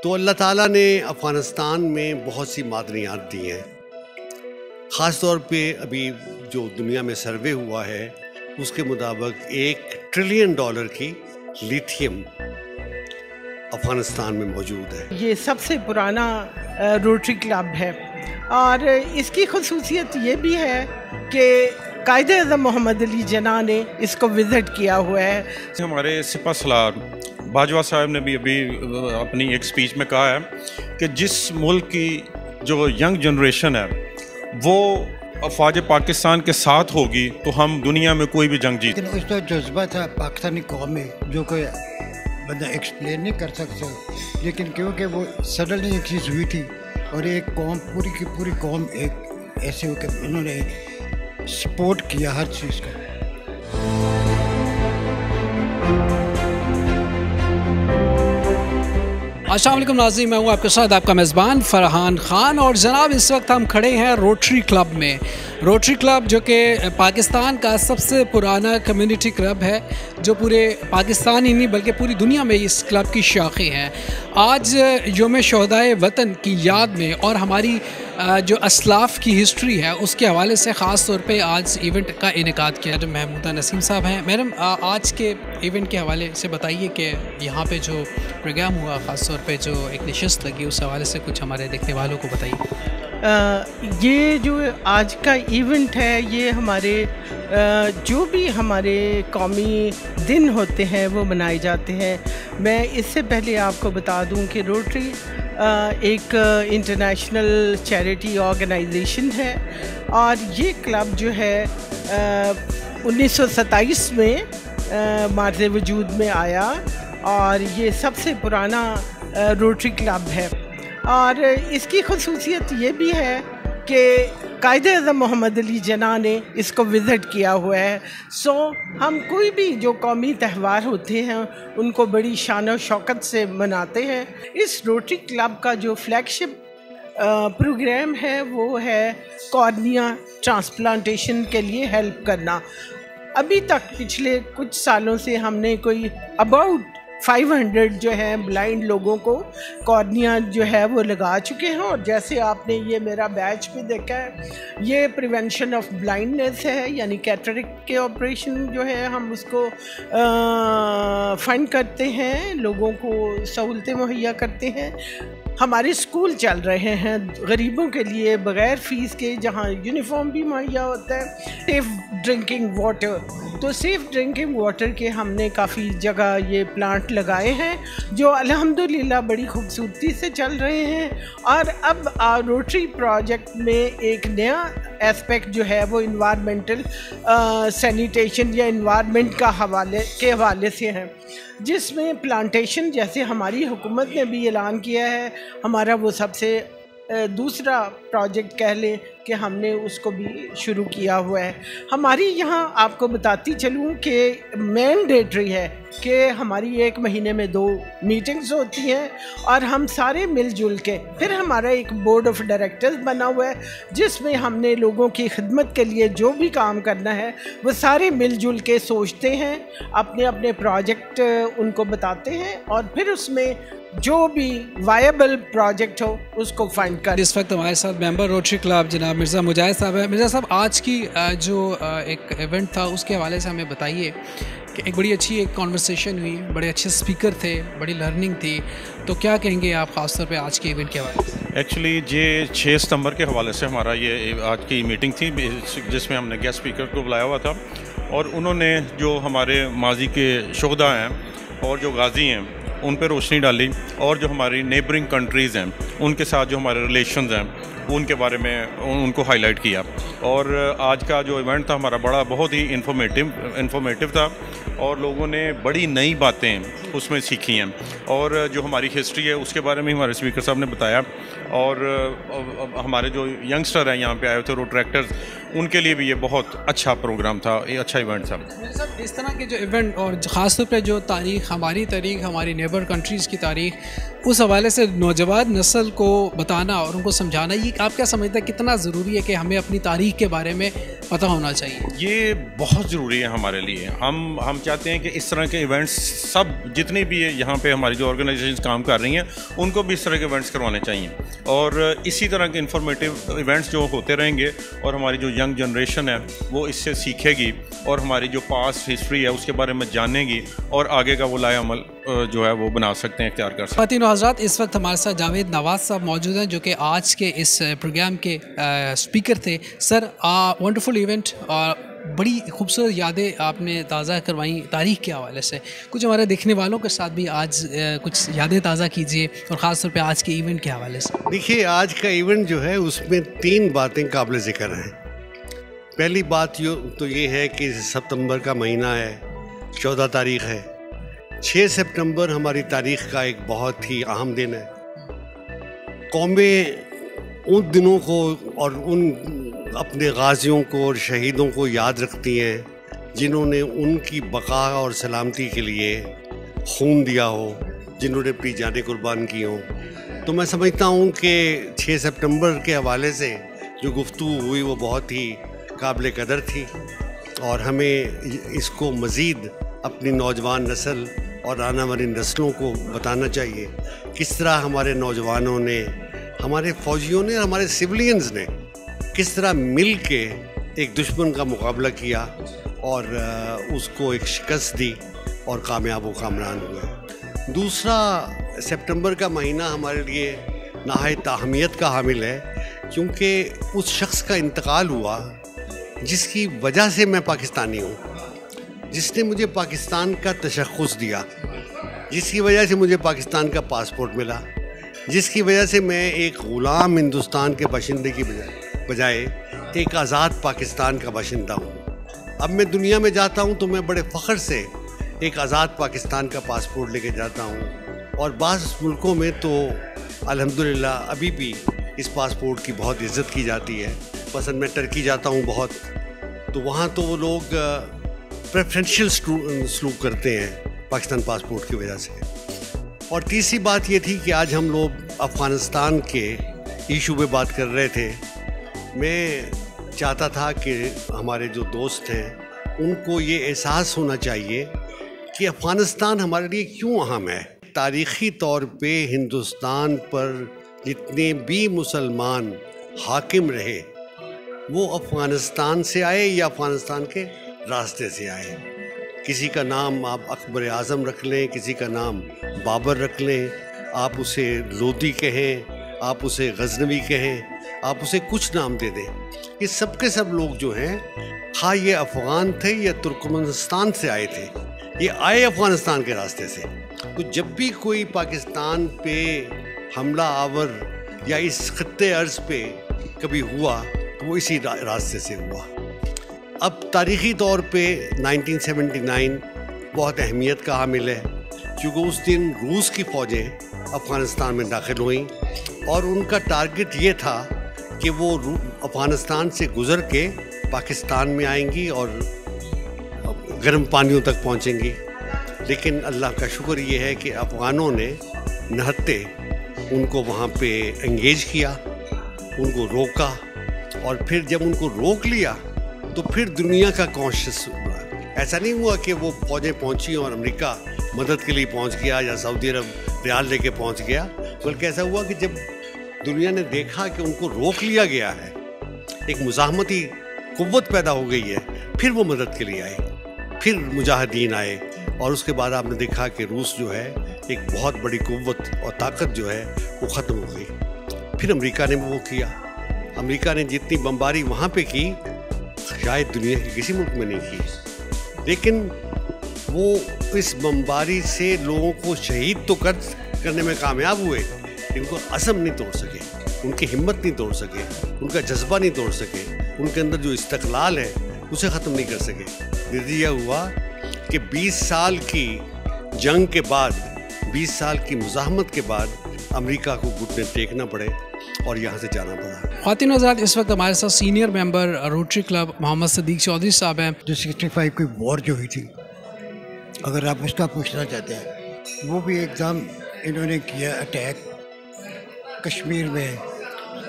तो अल्लाह ताला ने अफ़गानिस्तान में बहुत सी मादनियात दी हैं। ख़ास तौर पे अभी जो दुनिया में सर्वे हुआ है उसके मुताबिक $1 ट्रिलियन की लिथियम अफ़गानिस्तान में मौजूद है। ये सबसे पुराना रोटरी क्लब है और इसकी खसूसियत ये भी है कि कायद-ए-आज़म मोहम्मद अली जिन्ना ने इसको विज़िट किया हुआ है। हमारे सिपा सलार बाजवा साहब ने भी अभी अपनी एक स्पीच में कहा है कि जिस मुल्क की जो यंग जनरेशन है वो अफवाज पाकिस्तान के साथ होगी तो हम दुनिया में कोई भी जंग जीत। लेकिन उसका जज्बा था पाकिस्तानी कौम में जो कोई बंदा एक्सप्लेन नहीं कर सकता, लेकिन क्योंकि वो सडनली एक चीज़ हुई थी और एक कौम पूरी की पूरी कौम एक ऐसे होकर उन्होंने सपोर्ट किया हर चीज़ का। अस्सलाम वालेकुम नाज़रीन, मैं हूँ आपके साथ आपका मेज़बान फ़रहान ख़ान। और जनाब इस वक्त हम खड़े हैं रोटरी क्लब में। रोटरी क्लब जो कि पाकिस्तान का सबसे पुराना कम्युनिटी क्लब है, जो पूरे पाकिस्तान ही नहीं बल्कि पूरी दुनिया में इस क्लब की शाखें हैं। आज यौम शोहदाए वतन की याद में और हमारी जो असलाफ़ की हिस्ट्री है उसके हवाले से ख़ास तौर पे आज इवेंट का इनेकाद किया। मैडम महमूदा नसीम साहब हैं। मैडम आज के इवेंट के हवाले से बताइए कि यहाँ पे जो प्रोग्राम हुआ, ख़ास तौर पे जो एक नशस्त लगी, उस हवाले से कुछ हमारे देखने वालों को बताइए। ये जो आज का इवेंट है ये हमारे जो भी हमारे कौमी दिन होते हैं वो मनाए जाते हैं। मैं इससे पहले आपको बता दूं कि रोटरी एक इंटरनेशनल चैरिटी ऑर्गेनाइजेशन है और ये क्लब जो है 1927 में मार्ज़े वजूद में आया और ये सबसे पुराना रोटरी क्लब है। और इसकी खसूसियत ये भी है कि कायद-ए-आज़म मोहम्मद अली जिन्ना ने इसको विज़िट किया हुआ है। सो हम कोई भी जो कौमी त्यौहार होते हैं उनको बड़ी शान और शौकत से मनाते हैं। इस रोटरी क्लब का जो फ्लैगशिप प्रोग्राम है वो है कॉर्निया ट्रांसप्लांटेशन के लिए हेल्प करना। अभी तक पिछले कुछ सालों से हमने कोई अबाउट 500 जो है ब्लाइंड लोगों को कॉर्निया जो है वो लगा चुके हैं। और जैसे आपने ये मेरा बैच भी देखा है, ये प्रिवेंशन ऑफ ब्लाइंडनेस है, यानी कैटरेक्ट के ऑपरेशन जो है हम उसको फंड करते हैं, लोगों को सहूलतें मुहैया करते हैं। हमारे स्कूल चल रहे हैं गरीबों के लिए बग़ैर फ़ीस के, जहाँ यूनिफॉर्म भी मुहैया होता है। सेफ़ ड्रिंकिंग वाटर, तो सेफ़ ड्रिंकिंग वाटर के हमने काफ़ी जगह ये प्लांट लगाए हैं जो अल्हम्दुलिल्लाह बड़ी खूबसूरती से चल रहे हैं। और अब रोटरी प्रोजेक्ट में एक नया एस्पेक्ट जो है वो इन्वायरमेंटल सैनिटेशन या इन्वायरमेंट का हवाले से है, जिसमें प्लांटेशन, जैसे हमारी हुकूमत ने भी ऐलान किया है, हमारा वो सबसे दूसरा प्रोजेक्ट कह लें कि हमने उसको भी शुरू किया हुआ है। हमारी यहाँ आपको बताती चलूँ कि मैंडेटरी है कि हमारी 1 महीने में 2 मीटिंग्स होती हैं और हम सारे मिलजुल के, फिर हमारा एक बोर्ड ऑफ डायरेक्टर्स बना हुआ है जिसमें हमने लोगों की खिदमत के लिए जो भी काम करना है वो सारे मिलजुल के सोचते हैं, अपने अपने प्रोजेक्ट उनको बताते हैं और फिर उसमें जो भी वायबल प्रोजेक्ट हो उसको फाइंड कर। इस वक्त हमारे साथ मेंबर रोटरी क्लब जनाब मिर्ज़ा मुजाहिद साहब है। मिर्ज़ा साहब, आज की जो एक इवेंट था उसके हवाले से हमें बताइए कि एक बड़ी अच्छी एक कॉन्वर्सेशन हुई, बड़े अच्छे स्पीकर थे, बड़ी लर्निंग थी, तो क्या कहेंगे आप ख़ास तौर पे आज के इवेंट के हवाले से? एक्चुअली ये 6 सितंबर के हवाले से हमारा ये आज की मीटिंग थी जिसमें हमने गेस्ट स्पीकर को बुलाया हुआ था और उन्होंने जो हमारे माजी के शुहदा हैं और जो गाजी हैं उन पर रोशनी डाली और जो हमारी नेबरिंग कंट्रीज़ हैं उनके साथ जो हमारे रिलेशंस हैं उनके बारे में उनको हाईलाइट किया। और आज का जो इवेंट था हमारा बहुत ही इंफॉर्मेटिव था और लोगों ने बड़ी नई बातें उसमें सीखी हैं और जो हमारी हिस्ट्री है उसके बारे में हमारे स्पीकर साहब ने बताया। और हमारे जो यंगस्टर हैं यहाँ पे आए थे रोट्रैक्टर्स, उनके लिए भी ये बहुत अच्छा प्रोग्राम था, ये अच्छा इवेंट था। सर, इस तरह के जो इवेंट और ख़ास तौर पे जो तारीख़, हमारी नेबर कंट्रीज़ की तारीख़, उस हवाले से नौजवान नस्ल को बताना और उनको समझाना, ये आप क्या समझते हैं कितना ज़रूरी है कि हमें अपनी तारीख़ के बारे में पता होना चाहिए? ये बहुत ज़रूरी है हमारे लिए। हम चाहते हैं कि इस तरह के इवेंट्स सब जितने भी यहाँ पे हमारी जो ऑर्गेनाइजेशंस काम कर रही हैं उनको भी इस तरह के इवेंट्स करवाने चाहिए, और इसी तरह के इंफॉर्मेटिव इवेंट्स जो होते रहेंगे और हमारी जो यंग जनरेशन है वो इससे सीखेगी और हमारी जो पास्ट हिस्ट्री है उसके बारे में जानेगी और आगे का वो लाए अमल जो है वो बना सकते हैं, इख्तियार कर सकते हैं। ख़वातीन और हज़रात, इस वक्त हमारे साथ जावेद नवाज़ साहब मौजूद हैं जो कि आज के इस प्रोग्राम के स्पीकर थे। सर, वंडरफुल इवेंट और बड़ी खूबसूरत यादें आपने ताज़ा करवाई तारीख़ के हवाले से। कुछ हमारे देखने वालों के साथ भी आज कुछ यादें ताज़ा कीजिए और ख़ास तौर पे आज के इवेंट के हवाले से। देखिए, आज का इवेंट जो है उसमें 3 बातें काबिल ज़िक्र हैं। पहली बात ये है कि सितंबर का महीना है, 14 तारीख़ है। 6 सितंबर हमारी तारीख़ का एक बहुत ही अहम दिन है। कौमें उन दिनों को और उन अपने गाजियों को और शहीदों को याद रखती हैं जिन्होंने उनकी बका और सलामती के लिए खून दिया हो, जिन्होंने अपनी जानें कुर्बान की हों। तो मैं समझता हूँ कि 6 सितंबर के हवाले से जो गुफ्तगू हुई वो बहुत ही काबिल कदर थी, और हमें इसको मज़ीद अपनी नौजवान नस्ल और आने वाली नस्लों को बताना चाहिए किस तरह हमारे नौजवानों ने, हमारे फ़ौजियों ने, हमारे सिविलियंस ने किस तरह मिल के एक दुश्मन का मुकाबला किया और उसको एक शिकस्त दी और कामयाब व कामयान हुए। दूसरा, सितंबर का महीना हमारे लिए नहायत अहमियत का हामिल है, क्योंकि उस शख्स का इंतकाल हुआ जिसकी वजह से मैं पाकिस्तानी हूँ, जिसने मुझे पाकिस्तान का तशख़्ख़ुस दिया, जिसकी वजह से मुझे पाकिस्तान का पासपोर्ट मिला, जिसकी वजह से मैं एक ग़ुलाम हिंदुस्तान के बाशिंदे की बजाय एक आज़ाद पाकिस्तान का बाशिंदा हूँ। अब मैं दुनिया में जाता हूँ तो मैं बड़े फ़ख्र से एक आज़ाद पाकिस्तान का पासपोर्ट लेके जाता हूँ, और बाज़ मुल्कों में तो अल्हम्दुलिल्लाह अभी भी इस पासपोर्ट की बहुत इज़्ज़त की जाती है। मसलन मैं टर्की जाता हूँ बहुत, तो वहाँ तो वो लोग प्रेफरेंशियल सलूक करते हैं पाकिस्तान पासपोर्ट की वजह से। और तीसरी बात ये थी कि आज हम लोग अफ़गानिस्तान के इशू पे बात कर रहे थे। मैं चाहता था कि हमारे जो दोस्त हैं उनको ये एहसास होना चाहिए कि अफ़गानिस्तान हमारे लिए क्यों अहम है। तारीख़ी तौर पे हिंदुस्तान पर जितने भी मुसलमान हाकिम रहे वो अफ़गानिस्तान से आए या अफ़गानिस्तान के रास्ते से आए। किसी का नाम आप अकबर आज़म रख लें, किसी का नाम बाबर रख लें, आप उसे लोदी कहें, आप उसे गजनवी कहें, आप उसे कुछ नाम दे दें, ये सब के सब लोग जो हैं, हाँ ये अफ़गान थे या तुर्कमेनिस्तान से आए थे, ये आए अफ़गानिस्तान के रास्ते से। तो जब भी कोई पाकिस्तान पे हमला आवर या इस खत्ते अर्ज़ पे कभी हुआ तो वो इसी रास्ते से हुआ। अब तारीख़ी तौर पे 1979 बहुत अहमियत का हामिल है, क्योंकि उस दिन रूस की फ़ौजें अफ़गानिस्तान में दाखिल हुईं और उनका टारगेट ये था कि वो अफ़गानिस्तान से गुज़र के पाकिस्तान में आएंगी और गर्म पानियों तक पहुंचेंगी। लेकिन अल्लाह का शुक्र ये है कि अफ़गानों ने नहत्ते उनको वहाँ पे एंगेज किया, उनको रोका, और फिर जब उनको रोक लिया तो फिर दुनिया का कॉन्शियस हुआ। ऐसा नहीं हुआ कि वो फ़ौजें पहुंची और अमेरिका मदद के लिए पहुंच गया या सऊदी अरब रियाल लेके पहुंच गया, बल्कि ऐसा हुआ कि जब दुनिया ने देखा कि उनको रोक लिया गया है, एक मुज़ाहमती क़ुव्वत पैदा हो गई है, फिर वो मदद के लिए आए, फिर मुजाहिदीन आए, और उसके बाद आपने देखा कि रूस जो है एक बहुत बड़ी क़ुव्वत और ताकत जो है वो ख़त्म हो गई। फिर अमेरिका ने वो किया। अमेरिका ने जितनी बमबारी वहाँ पे की शायद दुनिया के किसी मुल्क में नहीं की, लेकिन वो इस बमबारी से लोगों को शहीद तो करने में कामयाब हुए, इनको अज़म नहीं तोड़ सके, उनकी हिम्मत नहीं तोड़ सके, उनका जज्बा नहीं तोड़ सके, उनके अंदर जो इस्तक़लाल है उसे ख़त्म नहीं कर सके। नतीजा हुआ कि 20 साल की जंग के बाद, 20 साल की मुज़ाहमत के बाद अमेरिका को घुटने टेकना पड़े और यहाँ से जाना पड़ा। ख़वातीन हज़रात, इस वक्त हमारे साथ senior member Rotary Club Mohammad Sadiq Chaudhary sahab हैं। जो 65 की वॉर जो हुई थी, अगर आप उसका पूछना चाहते हैं, वो भी एग्ज़ाम इन्होंने किया अटैक कश्मीर में,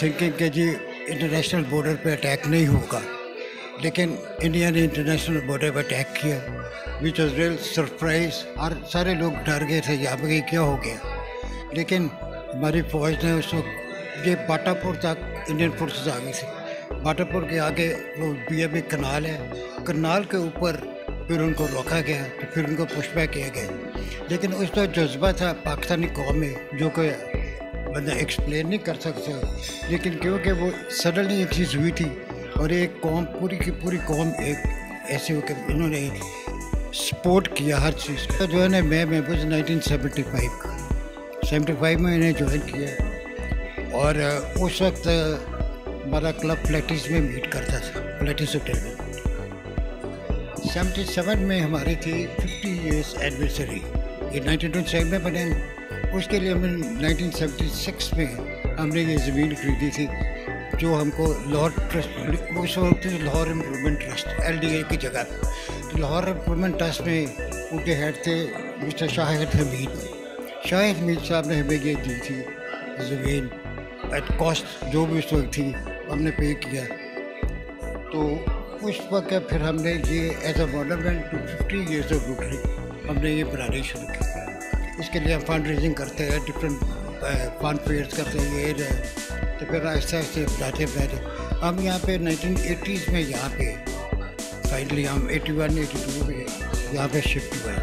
थिंकिंग कि जी इंटरनेशनल बॉर्डर पे अटैक नहीं होगा, लेकिन इंडिया ने इंटरनेशनल बॉर्डर पर अटैक किया, विच वॉज रियल सरप्राइज। और सारे लोग डर गए थे यहाँ पे क्या हो गया, लेकिन हमारी फौज ने उस वक्त ये बाटापुर तक इंडियन फोर्सेस आ गई थी। बाटापुर के आगे वो BME कनाल है, कनाल के ऊपर फिर उनको रोका गया, तो फिर उनको पुशबैक किया गया। लेकिन उस वक्त जज्बा था पाकिस्तानी कौम में जो कोई बंदा एक्सप्लेन नहीं कर सकता, लेकिन क्योंकि वो सडनली एक चीज़ हुई थी और एक कौम पूरी की पूरी कौम एक ऐसे होकर उन्होंने सपोर्ट किया हर चीज़ का। जो है ना मैं 1975 का 75 में इन्हें ज्वाइन किया और उस वक्त हमारा क्लब फ्लैटिस में मीट करता था, फ्लैटिस होटल में। 77 में हमारी थी 50 ईयर्स एनिवर्सरी, ये 1927 में बने। उसके लिए हमने 1976 में हमने ये ज़मीन खरीदी थी जो हमको लाहौर ट्रस्ट, उस वक्त लाहौर इम्प्रूवमेंट ट्रस्ट LDA की जगह। तो लाहौर इम्प्रूवमेंट ट्रस्ट में उनके हेड थे मिस्टर शाहिद हमीद। शाहिद हमीद साहब ने हमें ये दी थी ज़मीन एट कॉस्ट, जो भी उस वक्त थी हमने पे किया। तो उस वक्त फिर हमने ये as a monument to 50 years of Rotary हमने ये बनानी शुरू की। इसके लिए हम फंड रेजिंग करते हैं, डिफरेंट फंड फेयर्स करते हैं, ये तो फिर आहिस्ता आहिस्ता बनाते हम यहाँ पे 1980s में यहाँ पे फाइनली हम 81-82 में यहाँ पे शिफ्ट हुए।